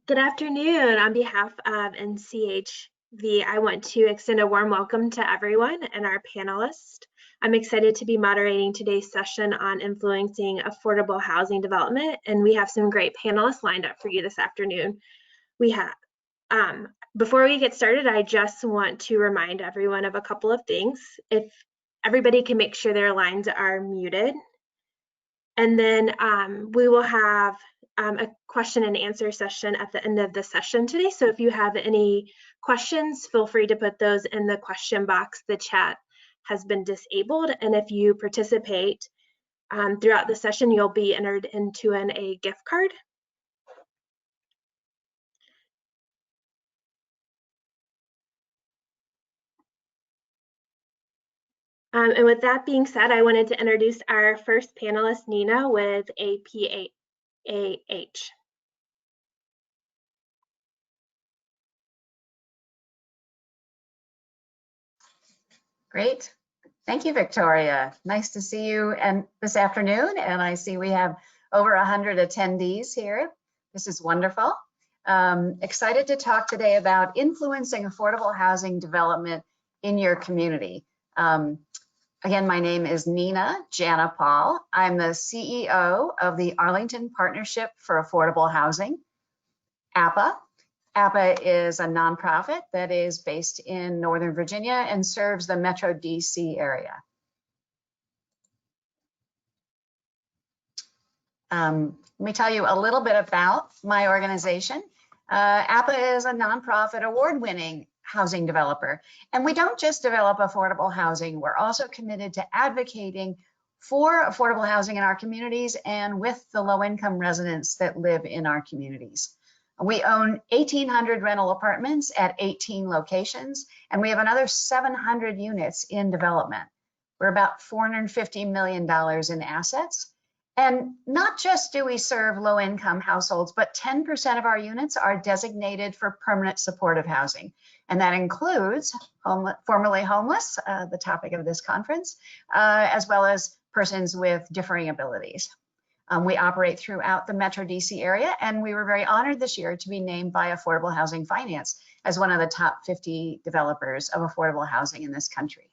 Good afternoon. On behalf of NCHV, I want to extend a warm welcome to everyone and our panelists. I'm excited to be moderating today's session on influencing affordable housing development, and we have some great panelists lined up for you this afternoon. Before we get started, I just want to remind everyone of a couple of things. If everybody can make sure their lines are muted. And then we will have a question and answer session at the end of the session today. So if you have any questions, feel free to put those in the question box. The chat has been disabled. And if you participate throughout the session, you'll be entered into a gift card. And with that being said, I wanted to introduce our first panelist, Nina, with APAH. Great. Thank you, Victoria. Nice to see you this afternoon. And I see we have over 100 attendees here. This is wonderful. Excited to talk today about influencing affordable housing development in your community. Again, my name is Nina Janopaul. I'm the CEO of the Arlington Partnership for Affordable Housing, APA. APA is a nonprofit that is based in Northern Virginia and serves the Metro DC area. Let me tell you a little bit about my organization. APA is a nonprofit award-winning housing developer. And we don't just develop affordable housing, we're also committed to advocating for affordable housing in our communities and with the low-income residents that live in our communities. We own 1,800 rental apartments at 18 locations, and we have another 700 units in development. We're about $450 million in assets. And not just do we serve low-income households, but 10% of our units are designated for permanent supportive housing. And that includes formerly homeless, the topic of this conference, as well as persons with differing abilities. We operate throughout the Metro DC area, and we were very honored this year to be named by Affordable Housing Finance as one of the top 50 developers of affordable housing in this country.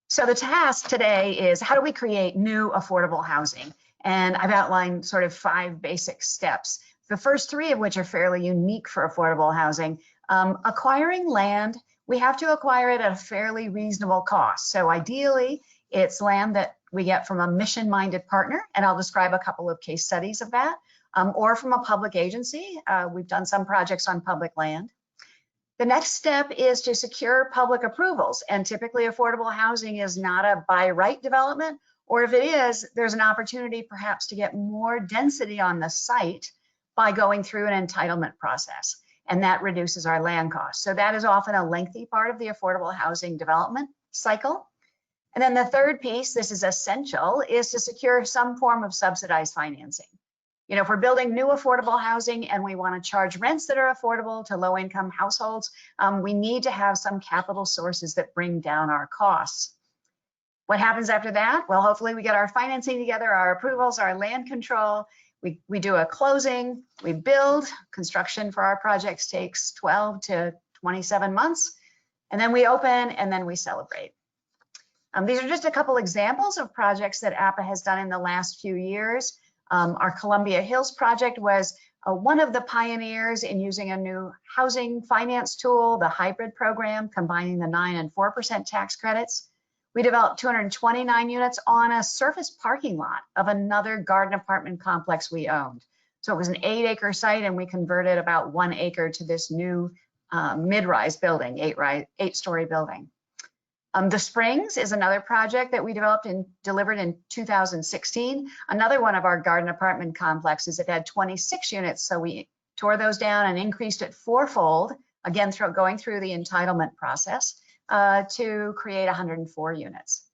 So the task today is, how do we create new affordable housing? And I've outlined sort of 5 basic steps, the first 3 of which are fairly unique for affordable housing. Acquiring land, we have to acquire it at a fairly reasonable cost. So ideally, it's land that we get from a mission-minded partner, and I'll describe a couple of case studies of that, or from a public agency. We've done some projects on public land. The next step is to secure public approvals, and typically affordable housing is not a by right development, or if it is, there's an opportunity perhaps to get more density on the site by going through an entitlement process, and that reduces our land costs. So that is often a lengthy part of the affordable housing development cycle. And then the third piece, this is essential, is to secure some form of subsidized financing. You know, if we're building new affordable housing and we want to charge rents that are affordable to low-income households, we need to have some capital sources that bring down our costs. What happens after that? Well, hopefully we get our financing together, our approvals, our land control. We do a closing, we build. Construction for our projects takes 12 to 27 months. And then we open and then we celebrate. These are just a couple examples of projects that APA has done in the last few years. Our Columbia Hills project was one of the pioneers in using a new housing finance tool, the hybrid program, combining the 9% and 4% tax credits. We developed 229 units on a surface parking lot of another garden apartment complex we owned. So it was an 8-acre site, and we converted about 1 acre to this new mid-rise building, 8-story building. The Springs is another project that we developed and delivered in 2016. Another one of our garden apartment complexes. It had 26 units, so we tore those down and increased it 4-fold, again, going through the entitlement process to create 104 units.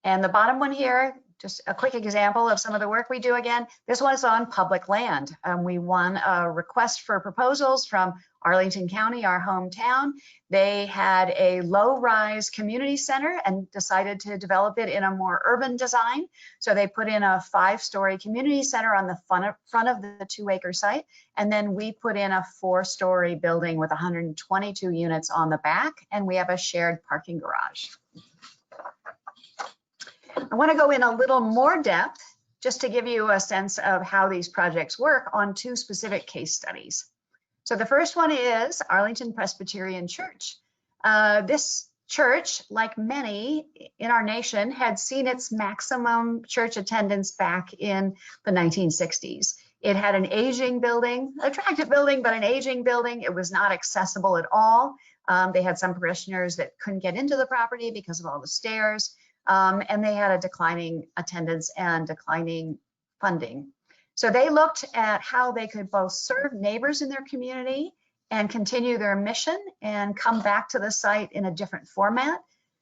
And the bottom one here, just a quick example of some of the work we do again. This one is on public land. We won a request for proposals from Arlington County, our hometown. They had a low-rise community center and decided to develop it in a more urban design. So they put in a 5-story community center on the front of the 2-acre site. And then we put in a 4-story building with 122 units on the back. And we have a shared parking garage. I want to go in a little more depth just to give you a sense of how these projects work on 2 specific case studies. So the first one is Arlington Presbyterian Church. This church, like many in our nation, had seen its maximum church attendance back in the 1960s. It had an aging building, attractive building, but an aging building. It was not accessible at all. They had some parishioners that couldn't get into the property because of all the stairs. And they had a declining attendance and declining funding. So they looked at how they could both serve neighbors in their community and continue their mission and come back to the site in a different format.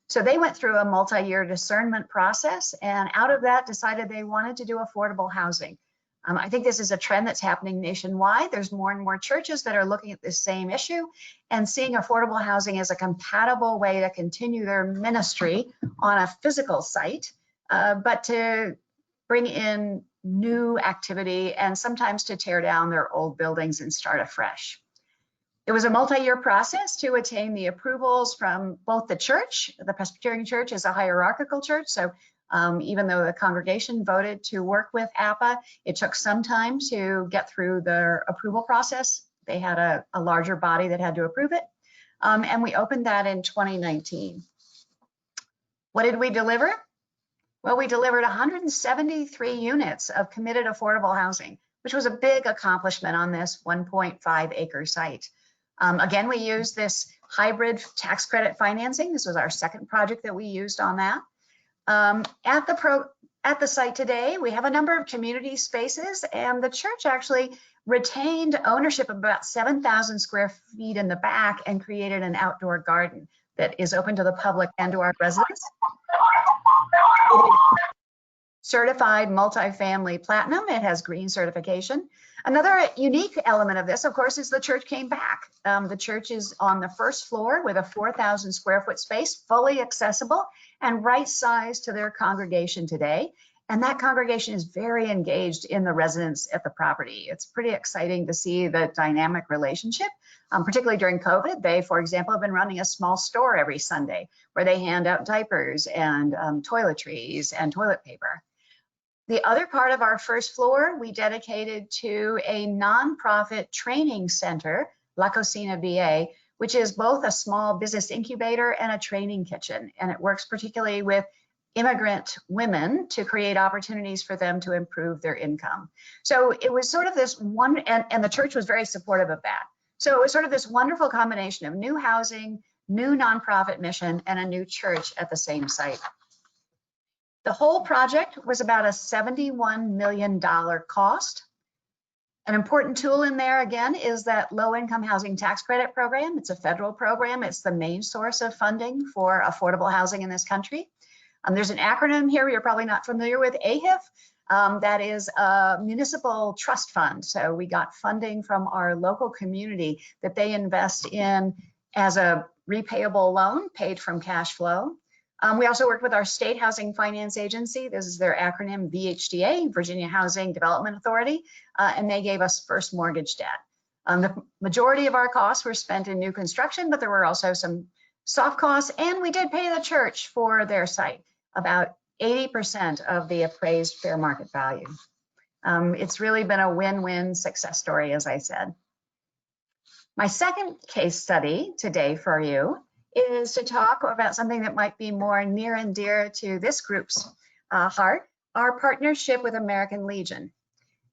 So they went through a multi-year discernment process, and out of that decided they wanted to do affordable housing. I think this is a trend that's happening nationwide. There's more and more churches that are looking at this same issue and seeing affordable housing as a compatible way to continue their ministry on a physical site, but to bring in new activity and sometimes to tear down their old buildings and start afresh. It was a multi-year process to attain the approvals from both the church. The Presbyterian Church is a hierarchical church, so even though the congregation voted to work with APA, it took some time to get through their approval process. They had a larger body that had to approve it, and we opened that in 2019. What did we deliver? Well, we delivered 173 units of committed affordable housing, which was a big accomplishment on this 1.5 acre site. Again, we used this hybrid tax credit financing. This was our second project that we used on that. At the site today, we have a number of community spaces, and the church actually retained ownership of about 7,000 square feet in the back and created an outdoor garden that is open to the public and to our residents. Certified multifamily platinum. It has green certification. Another unique element of this, of course, is the church came back. The church is on the first floor with a 4,000 square foot space, fully accessible and right sized to their congregation today. And that congregation is very engaged in the residents at the property. It's pretty exciting to see the dynamic relationship, particularly during COVID. They, for example, have been running a small store every Sunday where they hand out diapers and toiletries and toilet paper. The other part of our first floor, we dedicated to a nonprofit training center, La Cocina VA, which is both a small business incubator and a training kitchen. And it works particularly with immigrant women to create opportunities for them to improve their income. So it was sort of this one, and the church was very supportive of that. So it was sort of this wonderful combination of new housing, new nonprofit mission, and a new church at the same site. The whole project was about a $71 million cost. An important tool in there, again, is that low-income housing tax credit program. It's a federal program. It's the main source of funding for affordable housing in this country. There's an acronym here you're probably not familiar with, AHIF. That is a municipal trust fund. So we got funding from our local community that they invest in as a repayable loan paid from cash flow. We also worked with our state housing finance agency. This is their acronym, VHDA, Virginia Housing Development Authority, and they gave us first mortgage debt. The majority of our costs were spent in new construction, but there were also some soft costs, and we did pay the church for their site, about 80% of the appraised fair market value. It's really been a win-win success story, as I said. My second case study today for you is to talk about something that might be more near and dear to this group's heart, our partnership with American Legion.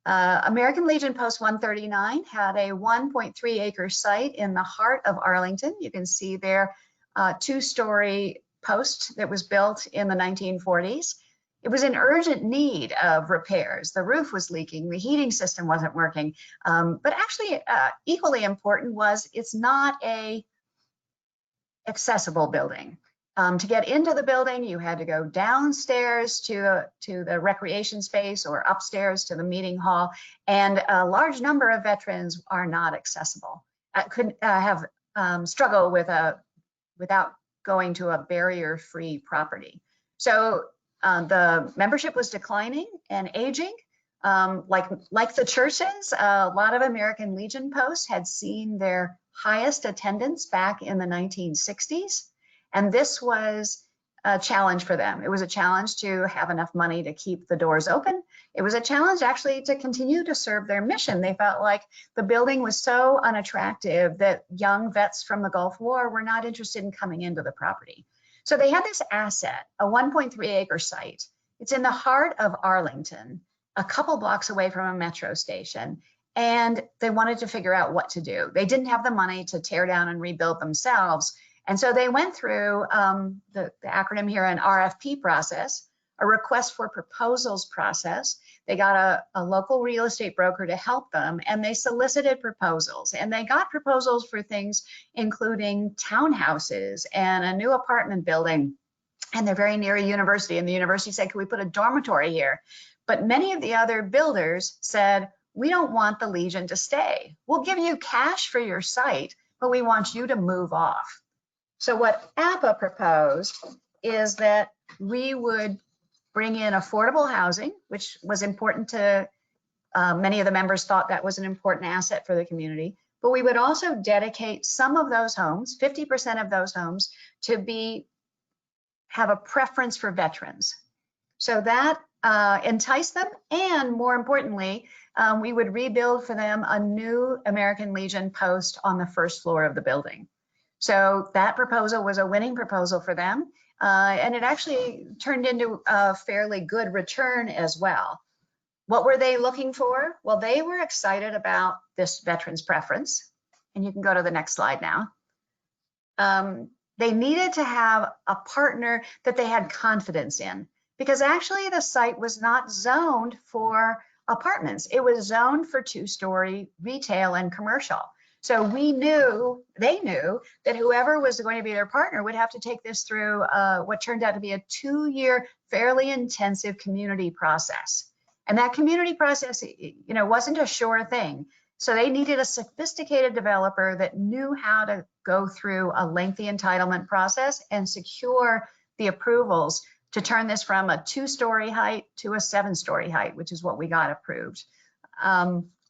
American Legion Post 139 had a 1.3 acre site in the heart of Arlington. You can see there a 2-story post that was built in the 1940s. It was in urgent need of repairs. The roof was leaking, the heating system wasn't working, but actually equally important was it's not a accessible building. To get into the building, you had to go downstairs to the recreation space or upstairs to the meeting hall, and a large number of veterans are not accessible. Could have struggle without going to a barrier-free property. So the membership was declining and aging. Like the churches, a lot of American Legion posts had seen their highest attendance back in the 1960s. And this was a challenge for them. It was a challenge to have enough money to keep the doors open. It was a challenge actually to continue to serve their mission. They felt like the building was so unattractive that young vets from the Gulf War were not interested in coming into the property. So they had this asset, a 1.3 acre site. It's in the heart of Arlington, a couple blocks away from a metro station. And they wanted to figure out what to do. They didn't have the money to tear down and rebuild themselves. And so they went through the acronym here, an RFP process, a request for proposals process. They got a local real estate broker to help them, and they solicited proposals. And they got proposals for things including townhouses and a new apartment building. And they're very near a university. And the university said, can we put a dormitory here? But many of the other builders said, we don't want the Legion to stay. We'll give you cash for your site, but we want you to move off. So what APA proposed is that we would bring in affordable housing, which was important to many of the members thought that was an important asset for the community, but we would also dedicate some of those homes, 50% of those homes, to have a preference for veterans. So that enticed them, and more importantly, we would rebuild for them a new American Legion post on the first floor of the building. So that proposal was a winning proposal for them, and it actually turned into a fairly good return as well. What were they looking for? Well, they were excited about this veterans preference, and you can go to the next slide now. They needed to have a partner that they had confidence in, because actually the site was not zoned for apartments. It was zoned for two-story retail and commercial. So they knew that whoever was going to be their partner would have to take this through what turned out to be a 2-year, fairly intensive community process. And that community process, wasn't a sure thing. So they needed a sophisticated developer that knew how to go through a lengthy entitlement process and secure the approvals to turn this from a 2-story height to a 7-story height, which is what we got approved.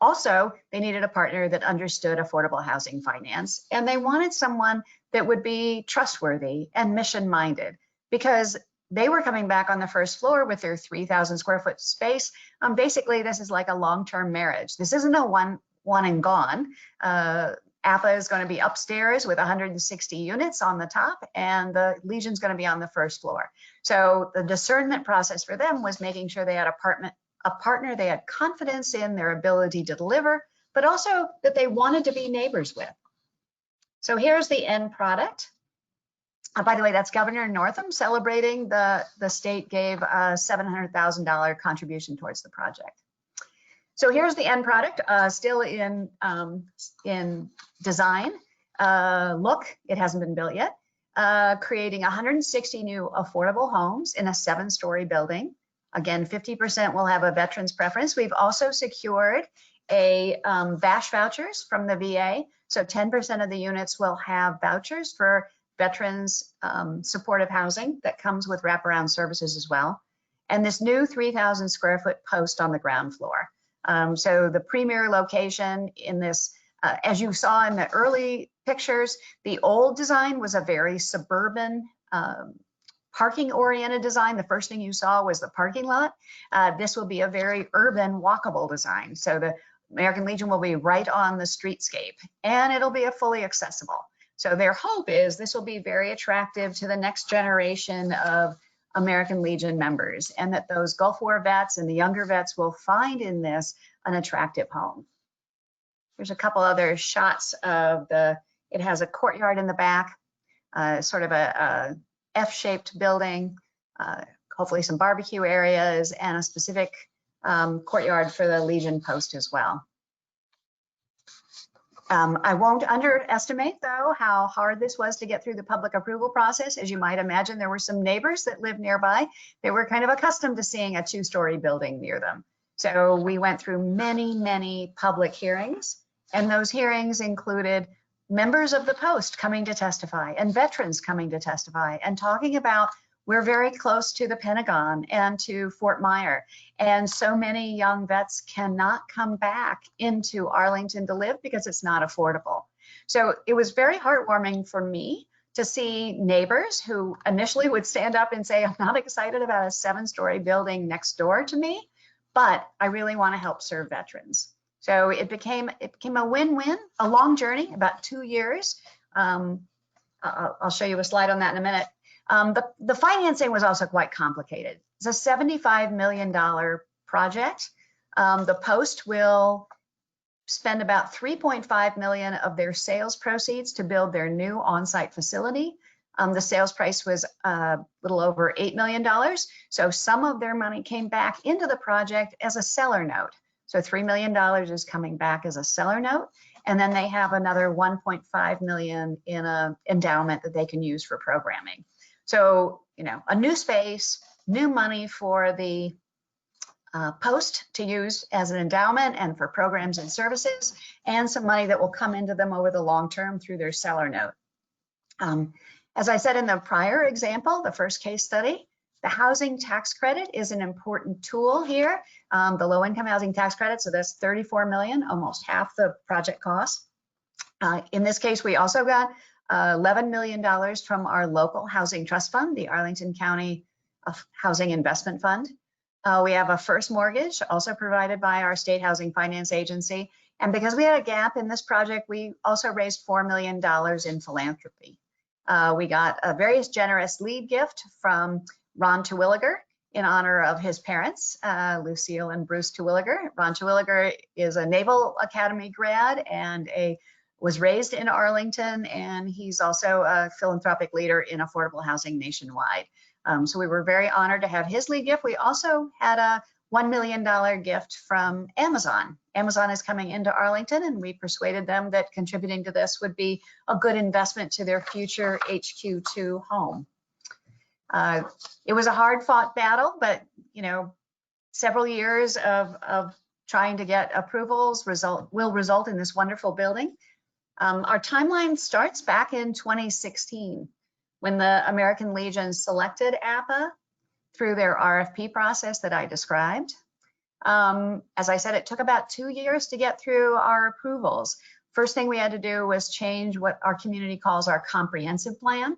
Also, they needed a partner that understood affordable housing finance, and they wanted someone that would be trustworthy and mission-minded, because they were coming back on the first floor with their 3,000 square foot space. Basically, this is like a long-term marriage. This isn't a one and gone. APA is going to be upstairs with 160 units on the top, and the Legion's going to be on the first floor. So the discernment process for them was making sure they had a partner they had confidence in their ability to deliver, but also that they wanted to be neighbors with. So here's the end product. By the way, that's Governor Northam celebrating the state gave a $700,000 contribution towards the project. So here's the end product, still in design. Look, it hasn't been built yet. Creating 160 new affordable homes in a 7-story building. Again, 50% will have a veterans preference. We've also secured a VASH vouchers from the VA. So 10% of the units will have vouchers for veterans supportive housing that comes with wraparound services as well. And this new 3,000 square foot post on the ground floor. So the premier location in this, as you saw in the early pictures, the old design was a very suburban parking oriented design. The first thing you saw was the parking lot. This will be a very urban walkable design. So the American Legion will be right on the streetscape, and it'll be a fully accessible. So their hope is this will be very attractive to the next generation of American Legion members, and that those Gulf War vets and the younger vets will find in this an attractive home. There's a couple other shots of it has a courtyard in the back, sort of a F-shaped building, hopefully some barbecue areas, and a specific courtyard for the Legion post as well. I won't underestimate, though, how hard this was to get through the public approval process. As you might imagine, there were some neighbors that lived nearby. They were kind of accustomed to seeing a two-story building near them. So we went through many, many public hearings, and those hearings included members of the Post coming to testify and veterans coming to testify and talking about we're very close to the Pentagon and to Fort Myer. And so many young vets cannot come back into Arlington to live because it's not affordable. So it was very heartwarming for me to see neighbors who initially would stand up and say, I'm not excited about a 7-story building next door to me, but I really want to help serve veterans. So it became a win-win, a long journey, about 2 years. I'll show you a slide on that in a minute. The financing was also quite complicated. It's a $75 million project. The Post will spend about $3.5 million of their sales proceeds to build their new on-site facility. The sales price was a little over $8 million. So some of their money came back into the project as a seller note. So $3 million is coming back as a seller note. And then they have another $1.5 million in an endowment that they can use for programming. So, you know, a new space, new money for the Post to use as an endowment and for programs and services, and some money that will come into them over the long term through their seller note. As I said in the prior example, the first case study, the housing tax credit is an important tool here. The low-income housing tax credit, so that's $34 million, almost half the project cost. In this case, we also got $11 million from our local housing trust fund, the Arlington County Housing Investment Fund. We have a first mortgage also provided by our state housing finance agency. And because we had a gap in this project, we also raised $4 million in philanthropy. We got a very generous lead gift from Ron Terwilliger in honor of his parents, Lucille and Bruce Terwilliger. Ron Terwilliger is a Naval Academy grad and was raised in Arlington, and he's also a philanthropic leader in affordable housing nationwide. So we were very honored to have his lead gift. We also had a $1 million gift from Amazon. Amazon is coming into Arlington, and we persuaded them that contributing to this would be a good investment to their future HQ2 home. It was a hard-fought battle, but you know, several years of trying to get approvals will result in this wonderful building. Our timeline starts back in 2016 when the American Legion selected APA through their RFP process that I described. As I said, it took about 2 years to get through our approvals. First thing we had to do was change what our community calls our comprehensive plan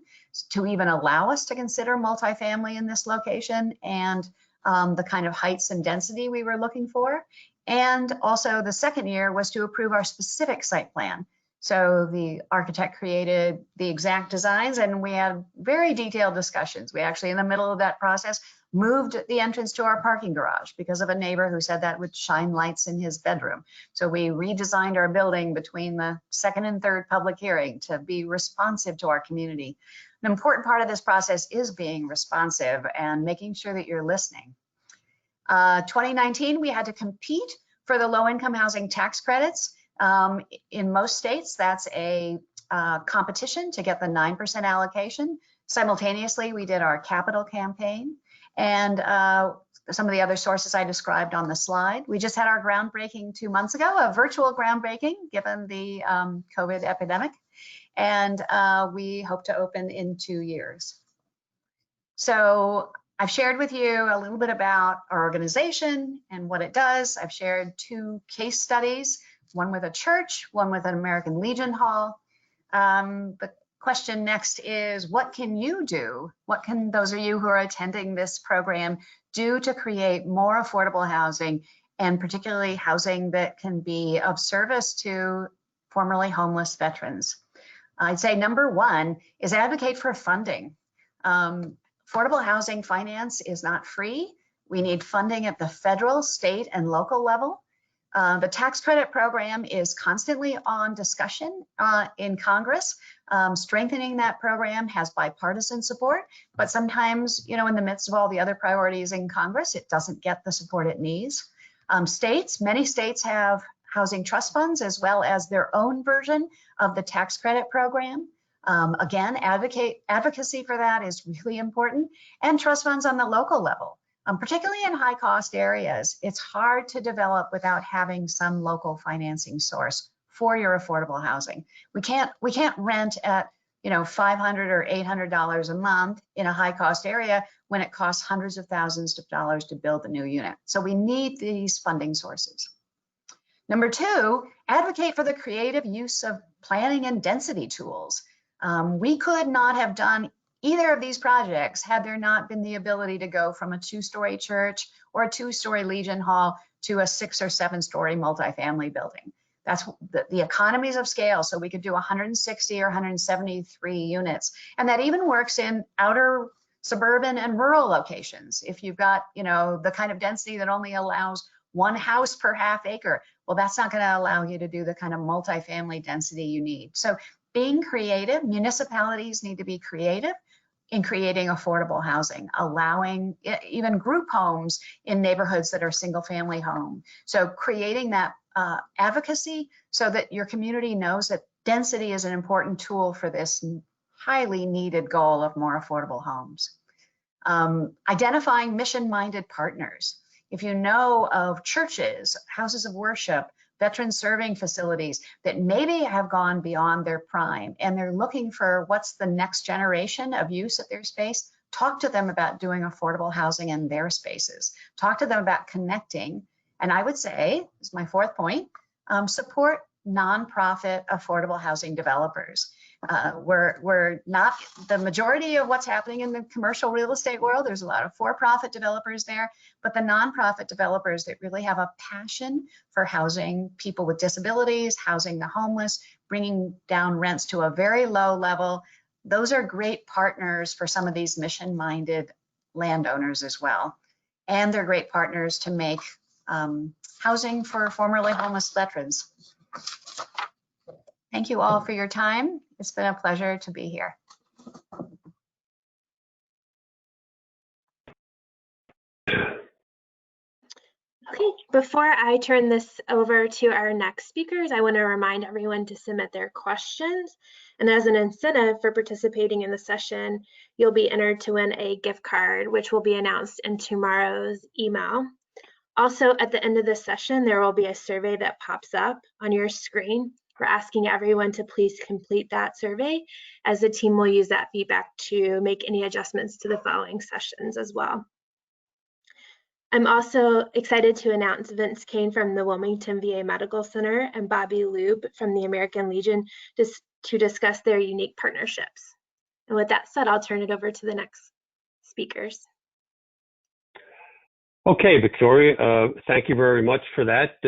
to even allow us to consider multifamily in this location and the kind of heights and density we were looking for. And also the second year was to approve our specific site plan. So the architect created the exact designs, and we had very detailed discussions. We actually, in the middle of that process, moved the entrance to our parking garage because of a neighbor who said that would shine lights in his bedroom. So we redesigned our building between the second and third public hearing to be responsive to our community. An important part of this process is being responsive and making sure that you're listening. 2019, we had to compete for the low-income housing tax credits. In most states, that's a competition to get the 9% allocation. Simultaneously, we did our capital campaign and some of the other sources I described on the slide. We just had our groundbreaking 2 months ago, a virtual groundbreaking given the COVID epidemic, and we hope to open in 2 years. So I've shared with you a little bit about our organization and what it does. I've shared 2 case studies, one with a church, one with an American Legion Hall. The question next is, what can you do? What can those of you who are attending this program do to create more affordable housing, and particularly housing that can be of service to formerly homeless veterans? I'd say number 1 is advocate for funding. Affordable housing finance is not free. We need funding at the federal, state, and local level. The tax credit program is constantly on discussion in Congress. Strengthening that program has bipartisan support, but sometimes, you know, in the midst of all the other priorities in Congress, it doesn't get the support it needs. Many states have housing trust funds, as well as their own version of the tax credit program. Again, advocacy for that is really important, and trust funds on the local level. Particularly in high cost areas, it's hard to develop without having some local financing source for your affordable housing. We can't rent at $500 or $800 a month in a high cost area when it costs hundreds of thousands of dollars to build a new unit. So we need these funding sources. Number two, advocate for the creative use of planning and density tools. We could not have done either of these projects had there not been the ability to go from a 2-story church or a 2-story Legion Hall to a 6 or 7-story multifamily building. That's the economies of scale. So we could do 160 or 173 units. And that even works in outer suburban and rural locations. If you've got, the kind of density that only allows one house per half acre, well, that's not going to allow you to do the kind of multifamily density you need. So being creative, municipalities need to be creative in creating affordable housing, allowing even group homes in neighborhoods that are single family home. So creating that advocacy so that your community knows that density is an important tool for this highly needed goal of more affordable homes. Identifying mission-minded partners. If you know of churches, houses of worship, veteran serving facilities that maybe have gone beyond their prime and they're looking for what's the next generation of use of their space, talk to them about doing affordable housing in their spaces. Talk to them about connecting. And I would say, this is my fourth point, support nonprofit affordable housing developers. We're not the majority of what's happening in the commercial real estate world. There's a lot of for-profit developers there, but the nonprofit developers that really have a passion for housing people with disabilities, housing the homeless, bringing down rents to a very low level, those are great partners for some of these mission-minded landowners as well. And they're great partners to make housing for formerly homeless veterans. Thank you all for your time. It's been a pleasure to be here. Okay, before I turn this over to our next speakers, I want to remind everyone to submit their questions. And as an incentive for participating in the session, you'll be entered to win a gift card, which will be announced in tomorrow's email. Also, at the end of the session, there will be a survey that pops up on your screen. We're asking everyone to please complete that survey, as the team will use that feedback to make any adjustments to the following sessions as well. I'm also excited to announce Vince Kane from the Wilmington VA Medical Center and Bobby Loob from the American Legion to discuss their unique partnerships. And with that said, I'll turn it over to the next speakers. Okay, Victoria, thank you very much for that.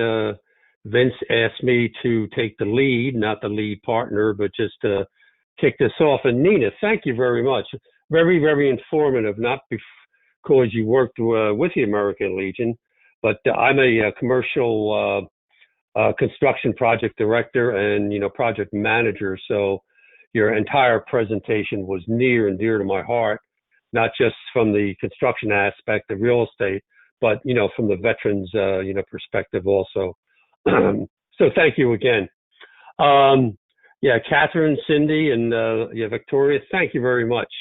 Vince asked me to take the lead, not the lead partner, but just to kick this off. And Nina, thank you very much. Very, very informative, not because you worked with the American Legion, but I'm a commercial construction project director and, project manager. So your entire presentation was near and dear to my heart, not just from the construction aspect of real estate, but, from the veterans, perspective also. So thank you again. Yeah, Catherine, Cindy, and Victoria, thank you very much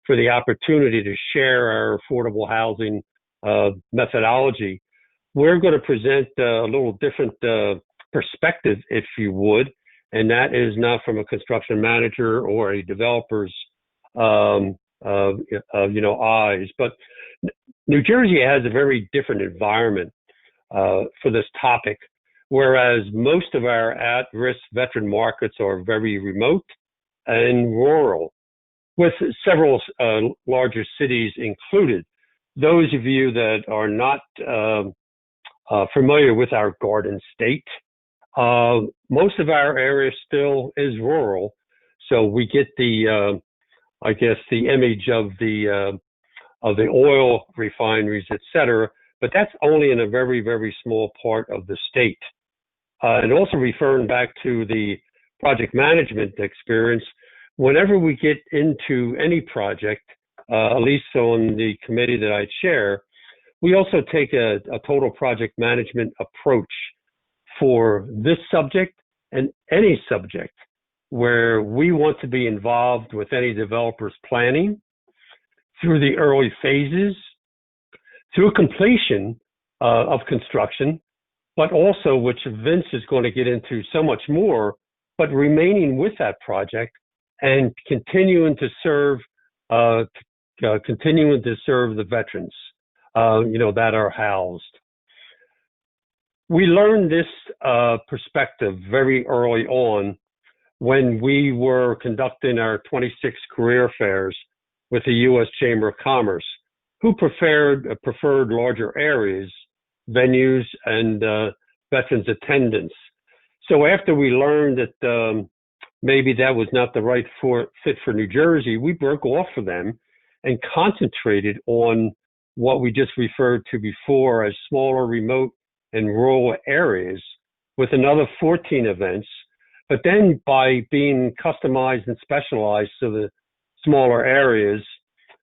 for the opportunity to share our affordable housing methodology. We're going to present a little different perspective, if you would, and that is not from a construction manager or a developer's eyes, but New Jersey has a very different environment for this topic. Whereas most of our at-risk veteran markets are very remote and rural, with several larger cities included. Those of you that are not familiar with our Garden State, most of our area still is rural, so we get the, I guess, the image of the oil refineries, etc. But that's only in a very, very small part of the state. And also referring back to the project management experience, whenever we get into any project, at least on the committee that I chair, we also take a total project management approach for this subject and any subject where we want to be involved with any developer's planning through the early phases, through completion of construction, but also, which Vince is going to get into so much more, but remaining with that project and continuing to serve the veterans, that are housed. We learned this perspective very early on when we were conducting our 26 career fairs with the U.S. Chamber of Commerce, who preferred larger areas, venues, and veterans attendance. So after we learned that maybe that was not the right fit for New Jersey, we broke off of them and concentrated on what we just referred to before as smaller, remote, and rural areas with another 14 events. But then by being customized and specialized to the smaller areas,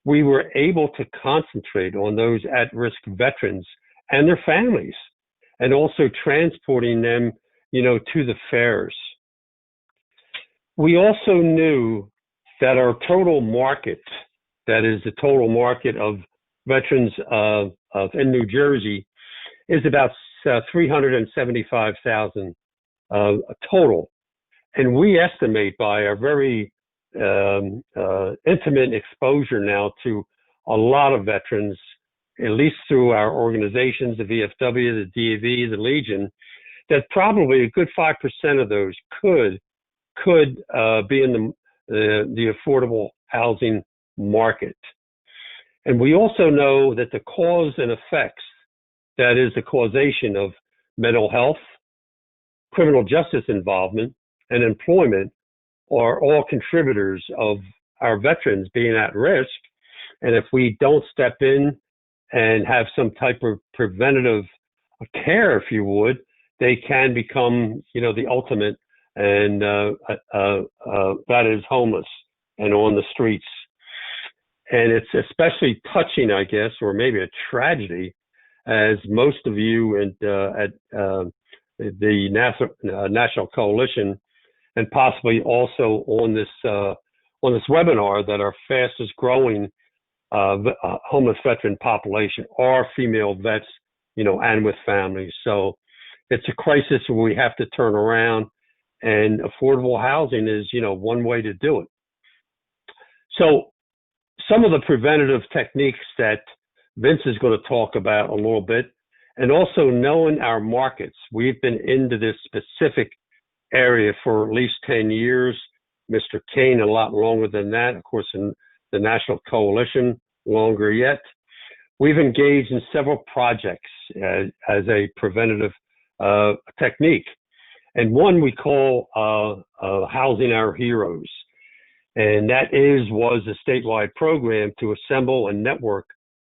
we were able to concentrate on those at-risk veterans and their families, and also transporting them, to the fairs. We also knew that our total market, that is the total market of veterans in New Jersey, is about 375,000 total. And we estimate by our very intimate exposure now to a lot of veterans, at least through our organizations, the VFW, the DAV, the Legion, that probably a good 5% of those could be in the affordable housing market. And we also know that the cause and effects, that is the causation of mental health, criminal justice involvement, and employment, are all contributors of our veterans being at risk. And if we don't step in and have some type of preventative care, if you would, they can become, the ultimate, and that is homeless and on the streets. And it's especially touching, I guess, or maybe a tragedy, as most of you at the National Coalition, and possibly also on this webinar, that our fastest growing homeless veteran population are female vets, and with families. So it's a crisis where we have to turn around, and affordable housing is, one way to do it. So some of the preventative techniques that Vince is going to talk about a little bit, and also knowing our markets. We've been into this specific area for at least 10 years. Mr. Kane, a lot longer than that, of course, in the National Coalition, longer yet. We've engaged in several projects as a preventative technique. And one we call Housing Our Heroes. And that was a statewide program to assemble and network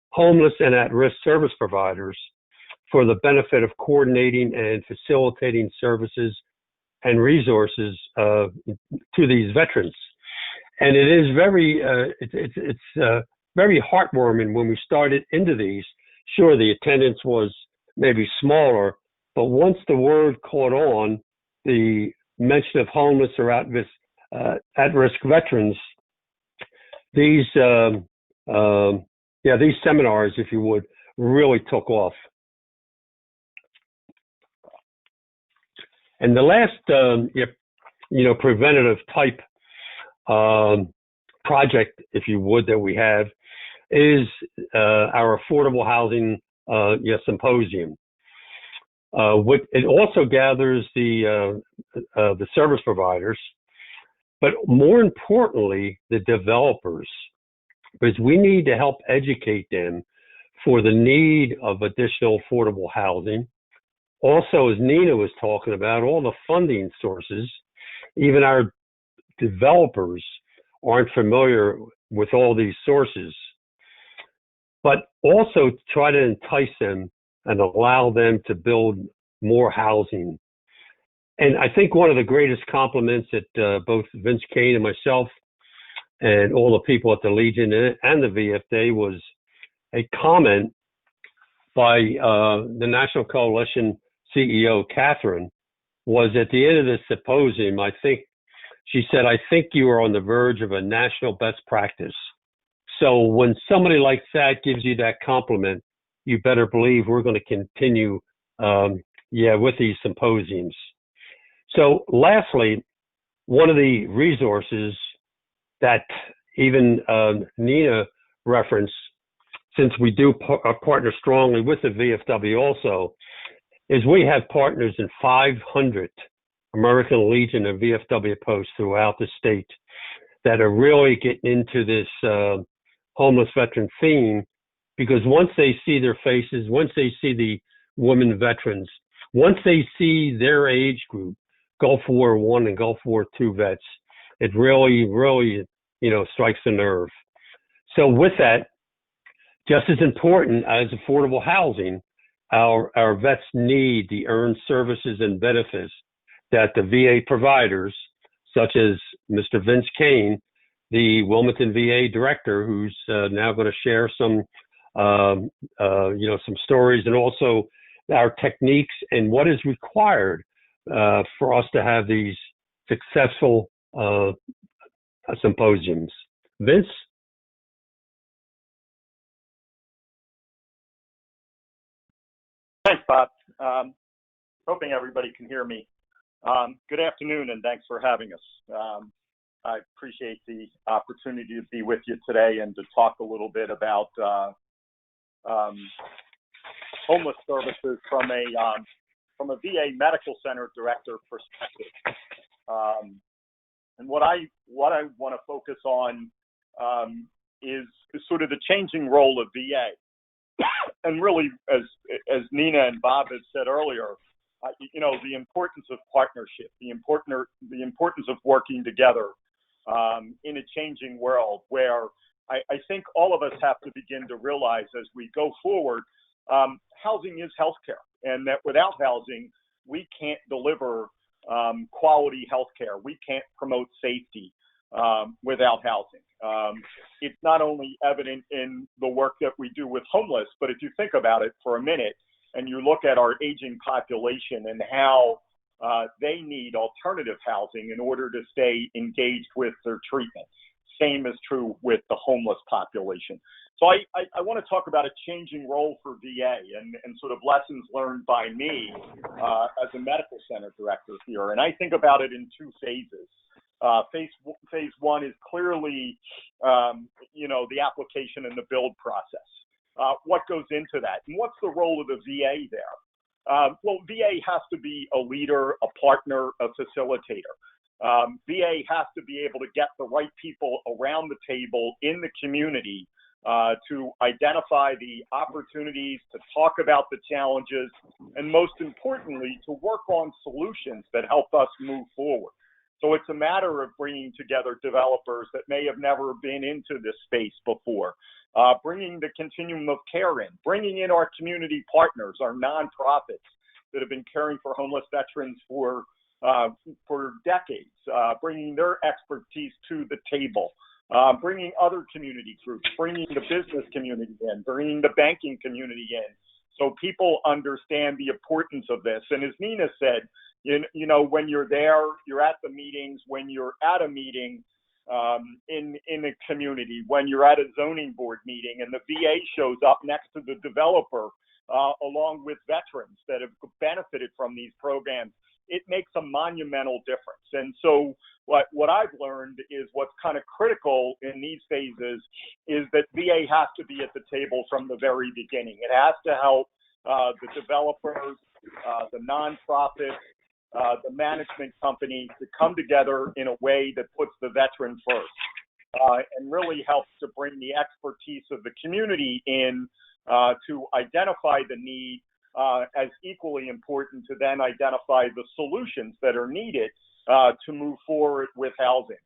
homeless and at-risk service providers for the benefit of coordinating and facilitating services and resources to these veterans. And it is very heartwarming when we started into these. Sure, the attendance was maybe smaller, but once the word caught on, the mention of homeless or at-risk veterans, these seminars, if you would, really took off. And the last, preventative type project, if you would, that we have is our affordable housing symposium. It also gathers the service providers, but more importantly, the developers, because we need to help educate them for the need of additional affordable housing. Also, as Nina was talking about, all the funding sources, even our developers aren't familiar with all these sources, but also try to entice them and allow them to build more housing. And I think one of the greatest compliments that both Vince Kane and myself and all the people at the Legion and the VFD was a comment by the National Coalition CEO, Catherine, was at the end of the symposium, she said, I think you are on the verge of a national best practice. So when somebody like that gives you that compliment, you better believe we're going to continue with these symposiums. So lastly, one of the resources that even Nina referenced, since we do partner strongly with the VFW also, is we have partners in 500 American Legion and VFW posts throughout the state that are really getting into this homeless veteran theme, because once they see their faces, once they see the women veterans, once they see their age group, Gulf War I and Gulf War II vets, it really, strikes a nerve. So with that, just as important as affordable housing, our vets need the earned services and benefits that the VA providers, such as Mr. Vince Kane, the Wilmington VA director, who's now going to share some stories, and also our techniques and what is required for us to have these successful symposiums. Vince? Thanks, Bob. Hoping everybody can hear me. Good afternoon, and thanks for having us. I appreciate the opportunity to be with you today and to talk a little bit about homeless services from a VA medical center director perspective. And what I want to focus on is sort of the changing role of VA. And really, as Nina and Bob had said earlier, the importance of partnership, the importance of working together in a changing world, where I think all of us have to begin to realize as we go forward, housing is healthcare, and that without housing, we can't deliver quality healthcare. We can't promote safety without housing. It's not only evident in the work that we do with homeless, but if you think about it for a minute and you look at our aging population and how they need alternative housing in order to stay engaged with their treatment. Same is true with the homeless population. So I want to talk about a changing role for VA and sort of lessons learned by me as a medical center director here. And I think about it in two phases. Phase one is clearly, the application and the build process. What goes into that? And what's the role of the VA there? Well, VA has to be a leader, a partner, a facilitator. VA has to be able to get the right people around the table in the community to identify the opportunities, to talk about the challenges, and most importantly, to work on solutions that help us move forward. So it's a matter of bringing together developers that may have never been into this space before, bringing the continuum of care in, bringing in our community partners, our nonprofits that have been caring for homeless veterans for decades, bringing their expertise to the table, bringing other community groups, bringing the business community in, bringing the banking community in, so people understand the importance of this. And as Nina said, when you're there, you're at the meetings, when you're at a meeting in a community, when you're at a zoning board meeting and the VA shows up next to the developer along with veterans that have benefited from these programs, it makes a monumental difference. And so what I've learned is what's kind of critical in these phases is that VA has to be at the table from the very beginning. It has to help the developers, the nonprofits, the management company to come together in a way that puts the veteran first and really helps to bring the expertise of the community in to identify the need as equally important to then identify the solutions that are needed to move forward with housing.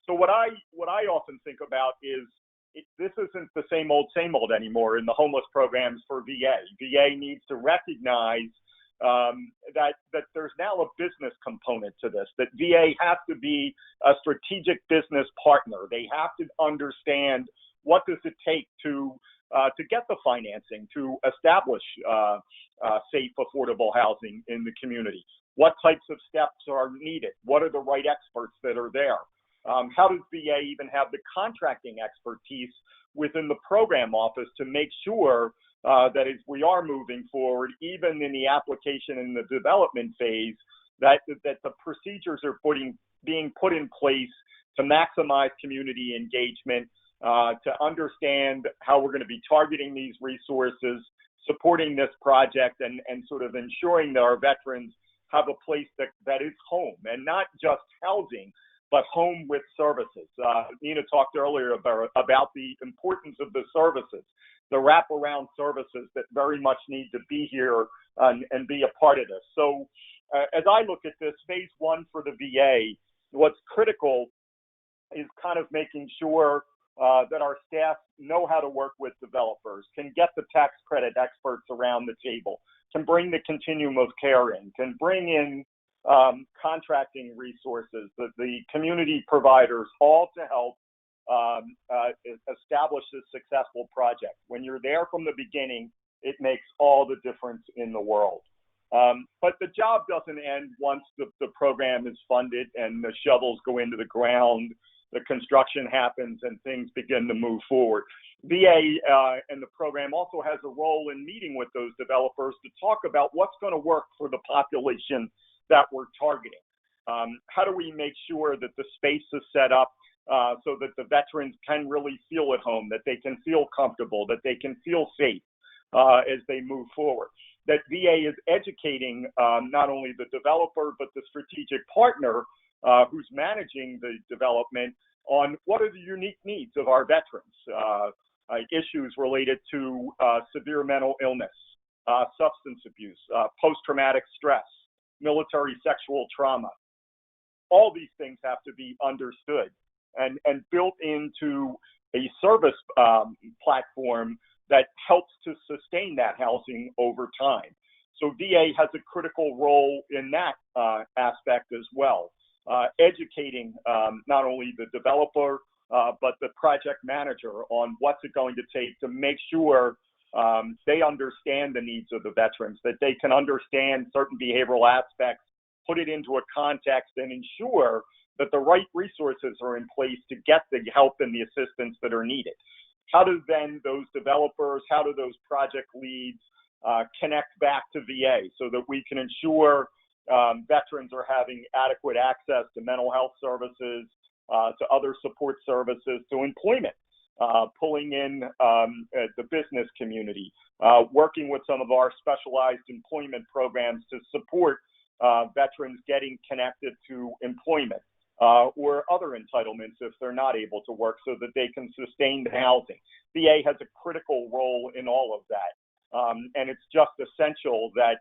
So what I often think about is this isn't the same old anymore in the homeless programs for VA. VA needs to recognize that there's now a business component to this, that VA has to be a strategic business partner. They have to understand what does it take to to get the financing to establish safe, affordable housing in the community? What types of steps are needed? What are the right experts that are there? How does VA even have the contracting expertise within the program office to make sure that as we are moving forward, even in the application and the development phase, that the procedures are being put in place to maximize community engagement, to understand how we're going to be targeting these resources, supporting this project, and sort of ensuring that our veterans have a place that is home, and not just housing, but home with services. Nina talked earlier about the importance of the services, the wraparound services that very much need to be here and be a part of this. So as I look at this, phase one for the VA, what's critical is kind of making sure that our staff know how to work with developers, can get the tax credit experts around the table, can bring the continuum of care in, can bring in contracting resources, the community providers, all to help establish this successful project. When you're there from the beginning, it makes all the difference in the world. But the job doesn't end once the program is funded and the shovels go into the ground, the construction happens, and things begin to move forward. VA and the program also has a role in meeting with those developers to talk about what's going to work for the population that we're targeting. How do we make sure that the space is set up so that the veterans can really feel at home, that they can feel comfortable, that they can feel safe as they move forward? That VA is educating not only the developer, but the strategic partner who's managing the development on what are the unique needs of our veterans, issues related to severe mental illness, substance abuse, post-traumatic stress, military sexual trauma. All these things have to be understood and built into a service platform that helps to sustain that housing over time. So VA has a critical role in that aspect as well, educating not only the developer, but the project manager on what's it going to take to make sure they understand the needs of the veterans, that they can understand certain behavioral aspects, put it into a context, and ensure that the right resources are in place to get the help and the assistance that are needed. How do then those developers, how do those project leads connect back to VA so that we can ensure veterans are having adequate access to mental health services, to other support services, to employment, pulling in the business community, working with some of our specialized employment programs to support veterans getting connected to employment or other entitlements if they're not able to work so that they can sustain the housing. VA has a critical role in all of that. And it's just essential that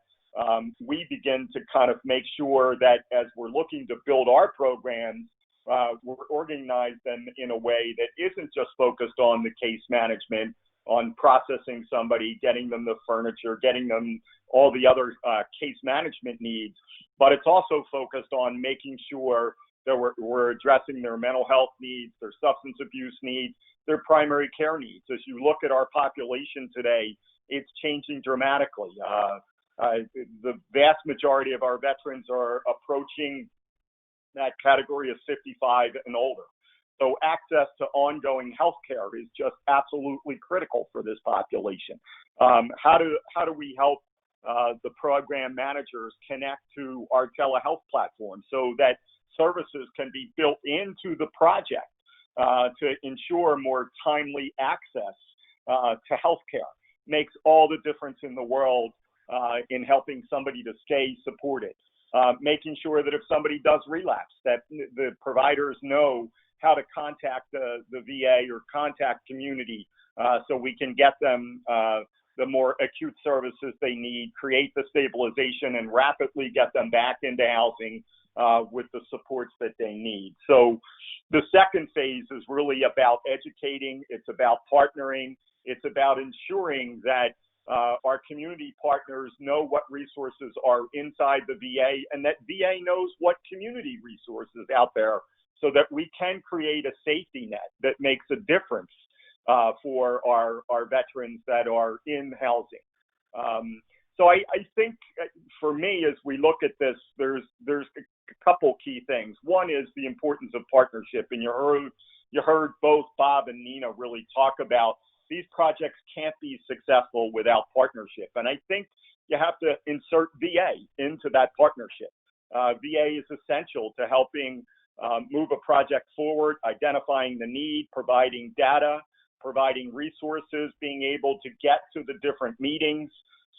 we begin to kind of make sure that as we're looking to build our programs, we're organized them in a way that isn't just focused on the case management, on processing somebody, getting them the furniture, getting them all the other case management needs, but it's also focused on making sure that we're addressing their mental health needs, their substance abuse needs, their primary care needs. As you look at our population today, it's changing dramatically. The vast majority of our veterans are approaching that category of 55 and older. So access to ongoing health care is just absolutely critical for this population. How do we help the program managers connect to our telehealth platform so that services can be built into the project to ensure more timely access to health care? Makes all the difference in the world in helping somebody to stay supported. Making sure that if somebody does relapse, that the providers know how to contact the VA or contact community so we can get them the more acute services they need, create the stabilization, and rapidly get them back into housing with the supports that they need. So the second phase is really about educating. It's about partnering. It's about ensuring that our community partners know what resources are inside the VA and that VA knows what community resources out there so that we can create a safety net that makes a difference for our veterans that are in housing. So I think for me, as we look at this, there's a couple key things. One is the importance of partnership, and you heard both Bob and Nina really talk about these projects can't be successful without partnership. And I think you have to insert VA into that partnership. VA is essential to helping move a project forward, identifying the need, providing data, providing resources, being able to get to the different meetings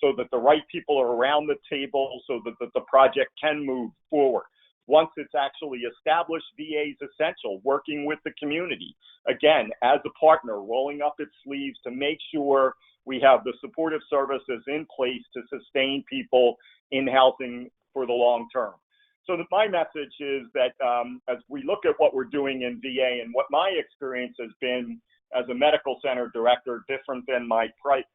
so that the right people are around the table so that the project can move forward. Once it's actually established, VA is essential, working with the community, again, as a partner, rolling up its sleeves to make sure we have the supportive services in place to sustain people in housing for the long term. So my message is that as we look at what we're doing in VA and what my experience has been as a medical center director, different than my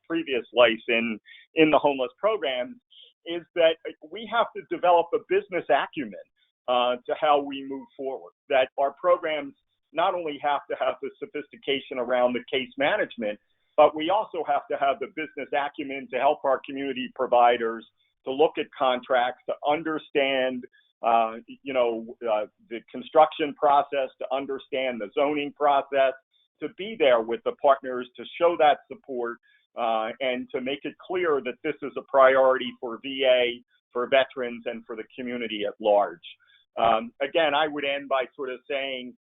previous life in the homeless program, is that we have to develop a business acumen to how we move forward, that our programs not only have to have the sophistication around the case management, but we also have to have the business acumen to help our community providers to look at contracts, to understand the construction process, to understand the zoning process, to be there with the partners, to show that support, and to make it clear that this is a priority for VA, for veterans, and for the community at large. Again, I would end by sort of saying,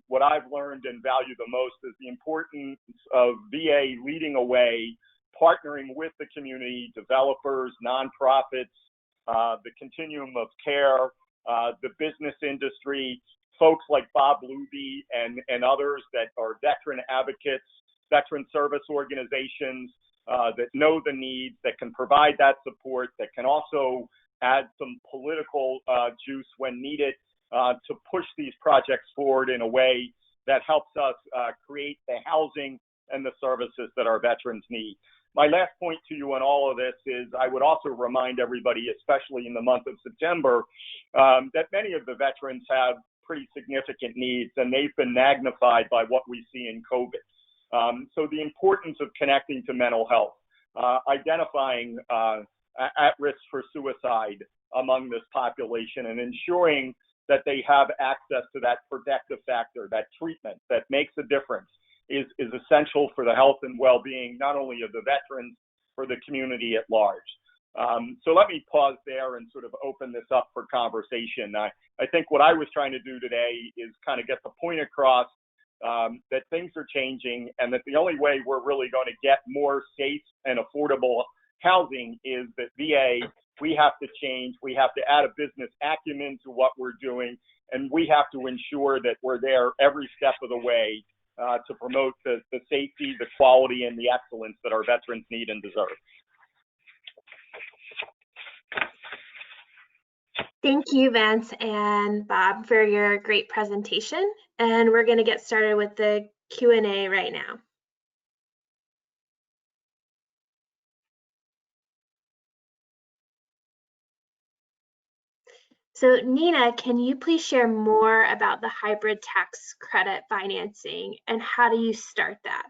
what I've learned and value the most is the importance of VA leading a way, partnering with the community, developers, nonprofits, the continuum of care, the business industry, folks like Bob Looby and others that are veteran advocates, veteran service organizations that know the needs, that can provide that support, that can also add some political juice when needed to push these projects forward in a way that helps us create the housing and the services that our veterans need. My last point to you on all of this is I would also remind everybody, especially in the month of September, that many of the veterans have pretty significant needs, and they've been magnified by what we see in COVID. So the importance of connecting to mental health, identifying at risk for suicide among this population, and ensuring that they have access to that protective factor, that treatment that makes a difference, is essential for the health and well-being, not only of the veterans, for the community at large. So let me pause there and sort of open this up for conversation. I think what I was trying to do today is kind of get the point across that things are changing, and that the only way we're really going to get more safe and affordable housing is that VA, we have to change. We have to add a business acumen to what we're doing, and we have to ensure that we're there every step of the way to promote the safety, the quality, and the excellence that our veterans need and deserve. Thank you, Vince and Bob, for your great presentation. And we're going to get started with the Q&A right now. So Nina, can you please share more about the hybrid tax credit financing and how do you start that?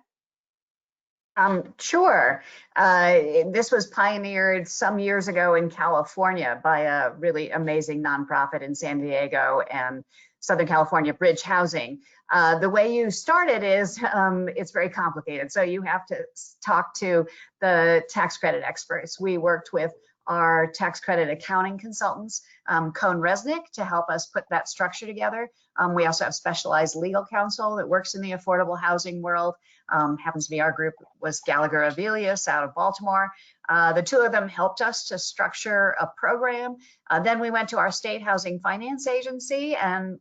Sure. This was pioneered some years ago in California by a really amazing nonprofit in San Diego and Southern California, Bridge Housing. The way you start it is it's very complicated. So you have to talk to the tax credit experts. We worked with our tax credit accounting consultants, Kane Resnick, to help us put that structure together. We also have specialized legal counsel that works in the affordable housing world. Happens to be our group was Gallagher Avelius out of Baltimore. The two of them helped us to structure a program. Then we went to our state housing finance agency and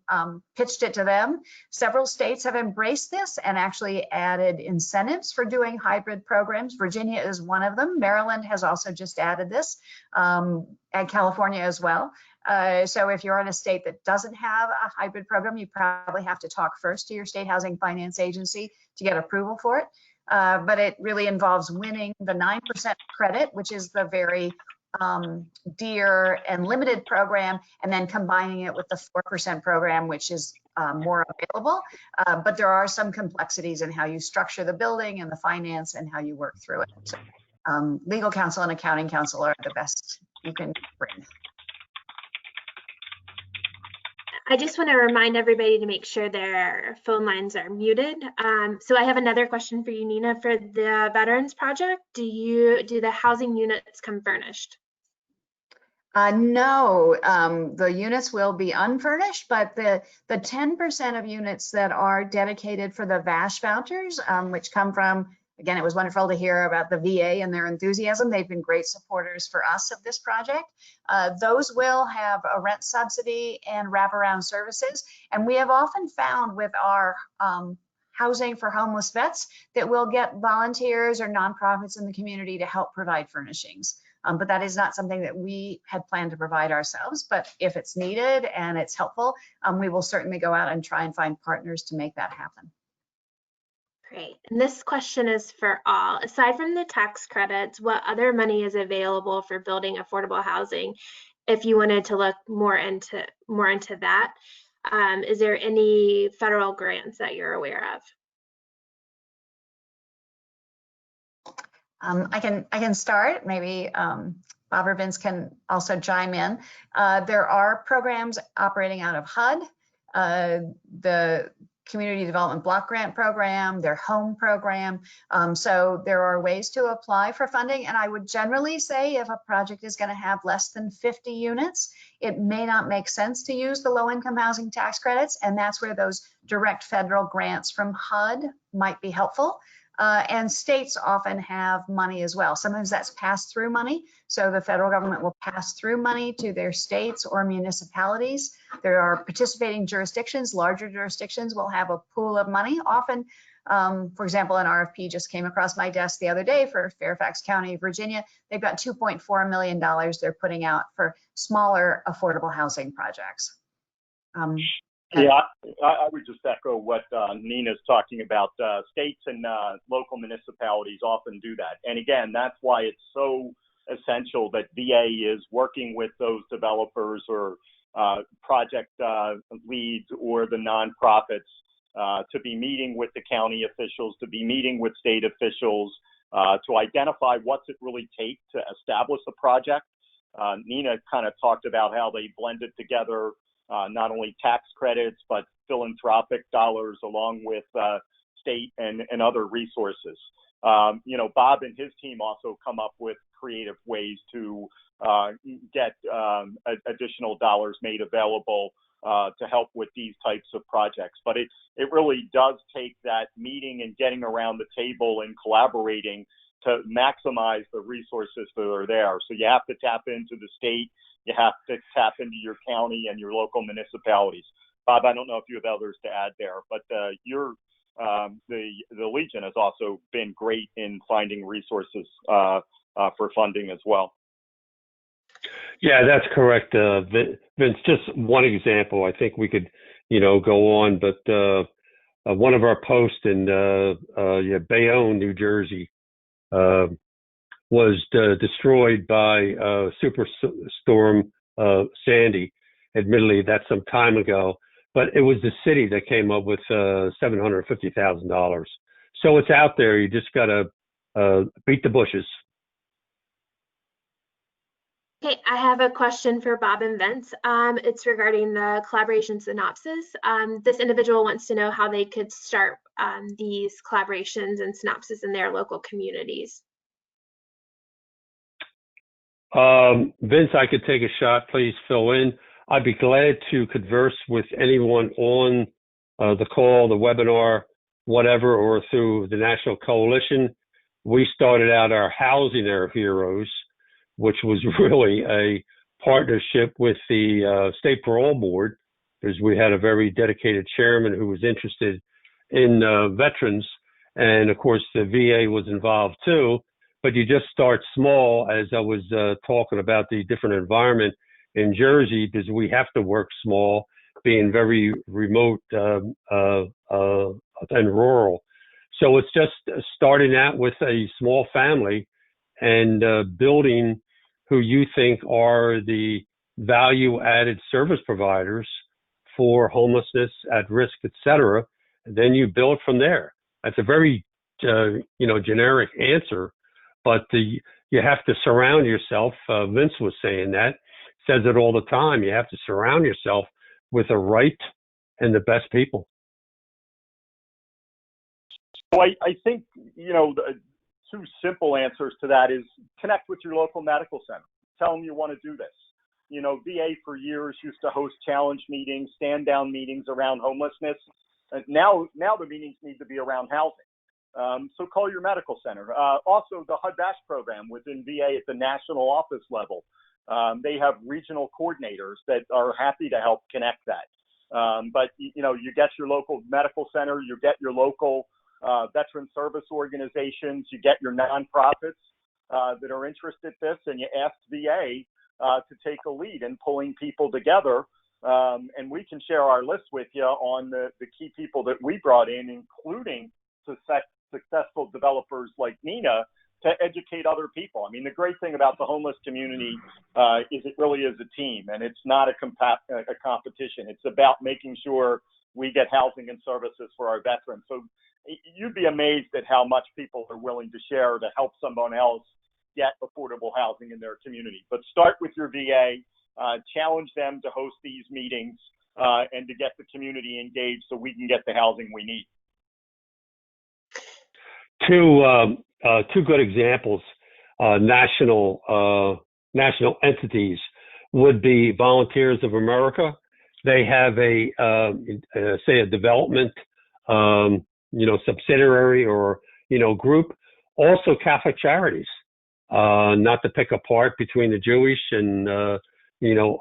pitched it to them. Several states have embraced this and actually added incentives for doing hybrid programs. Virginia is one of them. Maryland has also just added this, and California as well. So if you're in a state that doesn't have a hybrid program, you probably have to talk first to your state housing finance agency to get approval for it. But it really involves winning the 9% credit, which is the very deer and limited program, and then combining it with the 4% program, which is more available. But there are some complexities in how you structure the building and the finance and how you work through it. So, legal counsel and accounting counsel are the best you can bring. I just want to remind everybody to make sure their phone lines are muted. So I have another question for you, Nina, for the Veterans Project. Do the housing units come furnished? No, the units will be unfurnished, but the 10% of units that are dedicated for the VASH vouchers, which come from, again, it was wonderful to hear about the VA and their enthusiasm. They've been great supporters for us of this project. Those will have a rent subsidy and wraparound services. And we have often found with our housing for homeless vets that we'll get volunteers or nonprofits in the community to help provide furnishings. But that is not something that we had planned to provide ourselves. But if it's needed and it's helpful, we will certainly go out and try and find partners to make that happen. Great. And this question is for all. Aside from the tax credits, what other money is available for building affordable housing? If you wanted to look more into that, is there any federal grants that you're aware of? I can start. Maybe Bob or Vince can also chime in. There are programs operating out of HUD, the Community Development Block Grant Program, their home program. So there are ways to apply for funding. And I would generally say if a project is going to have less than 50 units, it may not make sense to use the low-income housing tax credits. And that's where those direct federal grants from HUD might be helpful. And states often have money as well. Sometimes that's pass-through money. So the federal government will pass through money to their states or municipalities. There are participating jurisdictions. Larger jurisdictions will have a pool of money. Often, for example, an RFP just came across my desk the other day for Fairfax County, Virginia. They've got $2.4 million they're putting out for smaller affordable housing projects. Yeah, I would just echo what Nina's talking about. States and local municipalities often do that. And again, that's why it's so essential that VA is working with those developers or project leads or the nonprofits to be meeting with the county officials, to be meeting with state officials, to identify what's it really take to establish a project. Nina kind of talked about how they blended together not only tax credits, but philanthropic dollars along with state and other resources. You know, Bob and his team also come up with creative ways to get additional dollars made available to help with these types of projects. But it really does take that meeting and getting around the table and collaborating to maximize the resources that are there. So you have to tap into the state. You have to tap into your county and your local municipalities. Bob, I don't know if you have others to add there, but the Legion has also been great in finding resources for funding as well. Yeah, that's correct, Vince. Just one example. I think we could, go on, but one of our posts in Bayonne, New Jersey, was destroyed by Superstorm Sandy. Admittedly, that's some time ago, but it was the city that came up with $750,000. So it's out there. You just got to beat the bushes. Okay, I have a question for Bob and Vince. It's regarding the collaboration synopsis. This individual wants to know how they could start these collaborations and synopsis in their local communities. Vince, I could take a shot. Please fill in. I'd be glad to converse with anyone on the call, the webinar, whatever, or through the National Coalition. We started out our Housing Our Heroes, which was really a partnership with the State Parole Board, because we had a very dedicated chairman who was interested in veterans. And of course, the VA was involved too. But you just start small, as I was talking about the different environment in Jersey, because we have to work small, being very remote and rural. So it's just starting out with a small family and building who you think are the value-added service providers for homelessness, at risk, et cetera. And then you build from there. That's a very, generic answer, but you have to surround yourself. Vince was saying that, says it all the time. You have to surround yourself with the right and the best people. So I think, the two simple answers to that is connect with your local medical center. Tell them you want to do this. VA for years used to host challenge meetings, stand down meetings around homelessness. Now the meetings need to be around housing. So call your medical center. Also, the HUD-VASH program within VA at the national office level. They have regional coordinators that are happy to help connect that. But you get your local medical center, you get your local veteran service organizations, you get your nonprofits that are interested in this, and you ask VA to take a lead in pulling people together. And we can share our list with you on the key people that we brought in, including successful developers like Nina, to educate other people. I mean, the great thing about the homeless community is it really is a team, and it's not a competition. It's about making sure we get housing and services for our veterans. So you'd be amazed at how much people are willing to share to help someone else get affordable housing in their community. But start with your VA, challenge them to host these meetings and to get the community engaged so we can get the housing we need. Two good examples, national entities would be Volunteers of America. They have a development, subsidiary or, group. Also Catholic Charities, not to pick apart between the Jewish and,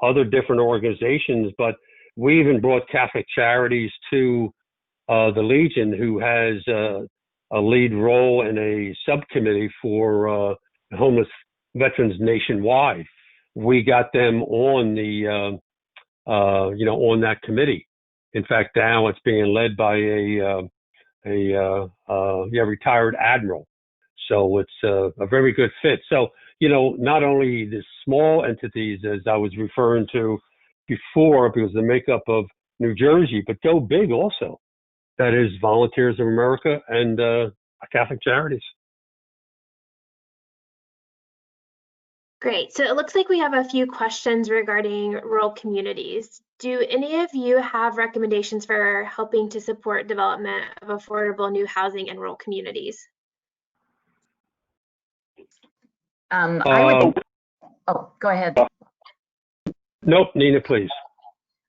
other different organizations, but we even brought Catholic Charities to the Legion, who has a lead role in a subcommittee for homeless veterans nationwide. We got them on on that committee. In fact, now it's being led by a retired admiral. So it's a very good fit. So, not only the small entities, as I was referring to before, because the makeup of New Jersey, but go big also. That is Volunteers of America and Catholic Charities. Great. So it looks like we have a few questions regarding rural communities. Do any of you have recommendations for helping to support development of affordable new housing in rural communities? Go ahead. Nope, Nina, please.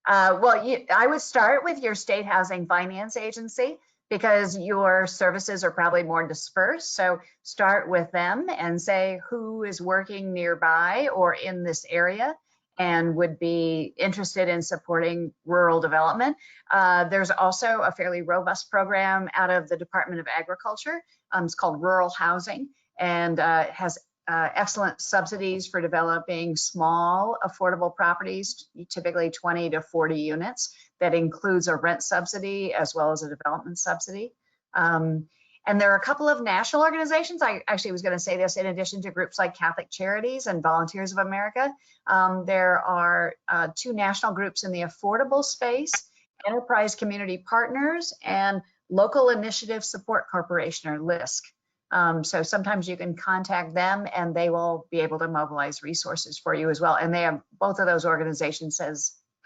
I would start with your state housing finance agency, because your services are probably more dispersed. So start with them and say who is working nearby or in this area and would be interested in supporting rural development. There's also a fairly robust program out of the Department of Agriculture. It's called Rural Housing, and has excellent subsidies for developing small affordable properties, typically 20 to 40 units. That includes a rent subsidy as well as a development subsidy. And there are a couple of national organizations. I actually was going to say this, in addition to groups like Catholic Charities and Volunteers of America, there are two national groups in the affordable space, Enterprise Community Partners and Local Initiative Support Corporation, or LISC. So sometimes you can contact them and they will be able to mobilize resources for you as well. And they have, both of those organizations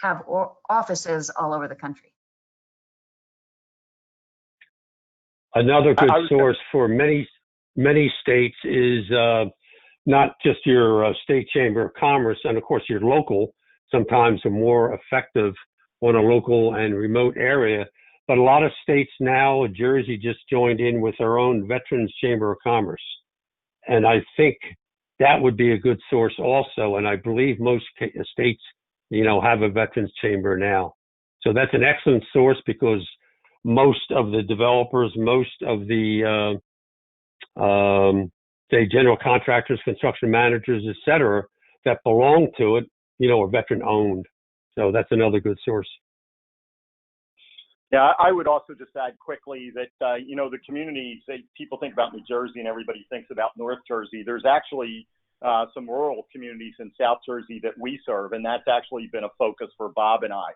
have offices all over the country. Another good source for many states is not just your state chamber of commerce, and of course your local, sometimes are more effective on a local and remote area. But a lot of states now, Jersey just joined in with their own Veterans Chamber of Commerce. And I think that would be a good source also. And I believe most states, have a Veterans Chamber now. So that's an excellent source, because most of the developers, most of the, say, general contractors, construction managers, et cetera, that belong to it, are veteran owned. So that's another good source. Yeah, I would also just add quickly that, the communities, people think about New Jersey and everybody thinks about North Jersey. There's actually some rural communities in South Jersey that we serve, and that's actually been a focus for Bob and I.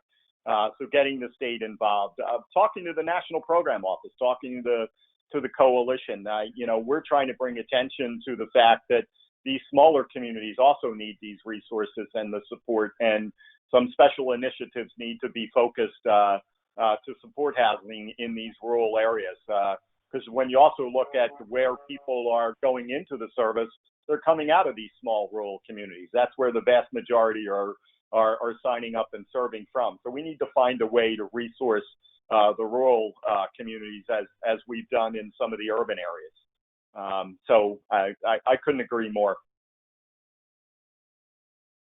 So getting the state involved, talking to the National Program Office, talking to the coalition. We're trying to bring attention to the fact that these smaller communities also need these resources and the support, and some special initiatives need to be focused to support housing in these rural areas. Because when you also look at where people are going into the service, they're coming out of these small rural communities. That's where the vast majority are signing up and serving from. So we need to find a way to resource the rural communities as we've done in some of the urban areas. So I couldn't agree more.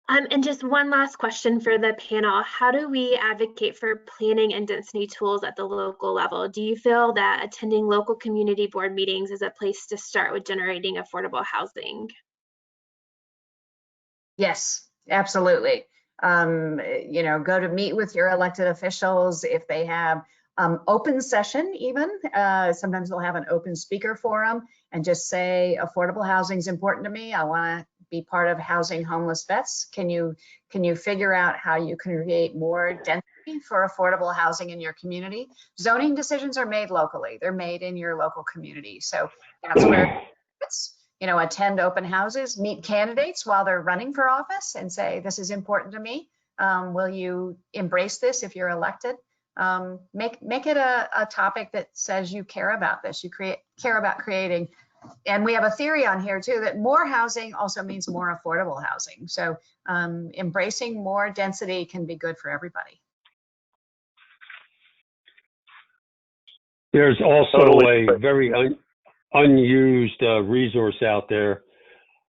And just one last question for the panel. How do we advocate for planning and density tools at the local level? Do you feel that attending local community board meetings is a place to start with generating affordable housing? Yes, absolutely. Go to meet with your elected officials if they have open session even. Sometimes they'll have an open speaker forum and just say, affordable housing is important to me. I want to be part of housing homeless vets. Can you figure out how you can create more density for affordable housing in your community? Zoning decisions are made locally. They're made in your local community. So that's where it's, attend open houses, meet candidates while they're running for office and say, this is important to me. Will you embrace this if you're elected? Make it a topic that says you care about this. You care about creating. And we have a theory on here too, that more housing also means more affordable housing. So embracing more density can be good for everybody. There's also a very unused resource out there.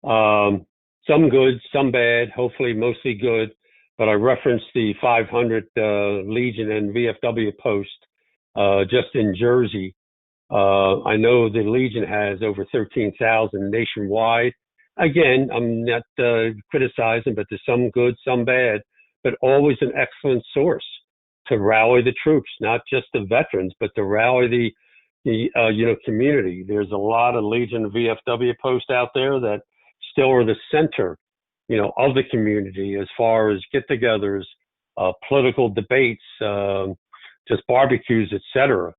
Some good, some bad, hopefully mostly good. But I referenced the 500 Legion and VFW post just in Jersey. I know the Legion has over 13,000 nationwide. Again, I'm not criticizing, but there's some good, some bad, but always an excellent source to rally the troops, not just the veterans, but to rally the community. There's a lot of Legion VFW posts out there that still are the center, of the community as far as get-togethers, political debates, just barbecues, etc.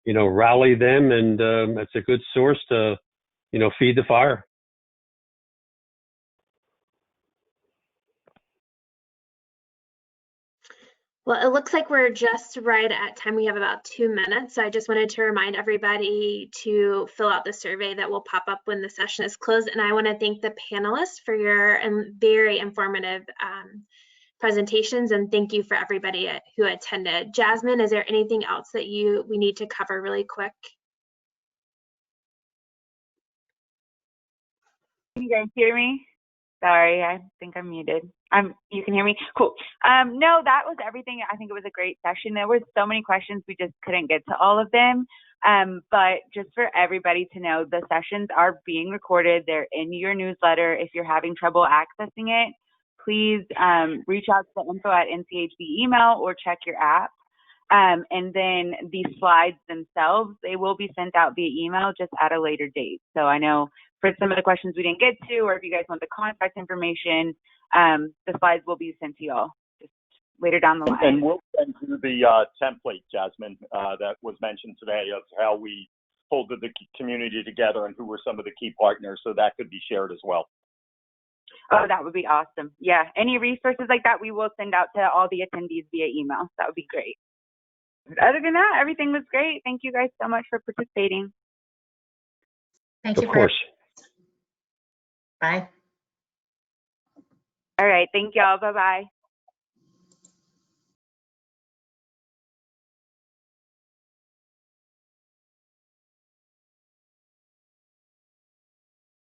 Rally them, and it's a good source to, feed the fire. Well, it looks like we're just right at time. We have about 2 minutes. So I just wanted to remind everybody to fill out the survey that will pop up when the session is closed. And I want to thank the panelists for your very informative presentations, and thank you for everybody who attended. Jasmine, is there anything else that we need to cover really quick? Can you guys hear me? Sorry, I think I'm muted. You can hear me? Cool. No, that was everything. I think it was a great session. There were so many questions, we just couldn't get to all of them. But just for everybody to know, the sessions are being recorded. They're in your newsletter. If you're having trouble accessing it, please reach out to the info@NCHV email or check your app. And then the slides themselves, they will be sent out via email just at a later date. So I know for some of the questions we didn't get to, or if you guys want the contact information, the slides will be sent to y'all just later down the line. And we'll send you the template, Jasmine, that was mentioned today of how we pulled the community together and who were some of the key partners, so that could be shared as well. Oh, that would be awesome. Yeah, any resources like that, we will send out to all the attendees via email. That would be great. Other than that, everything was great. Thank you guys so much for participating. Thank you. Of course. Bye. All right. Thank y'all. Bye-bye.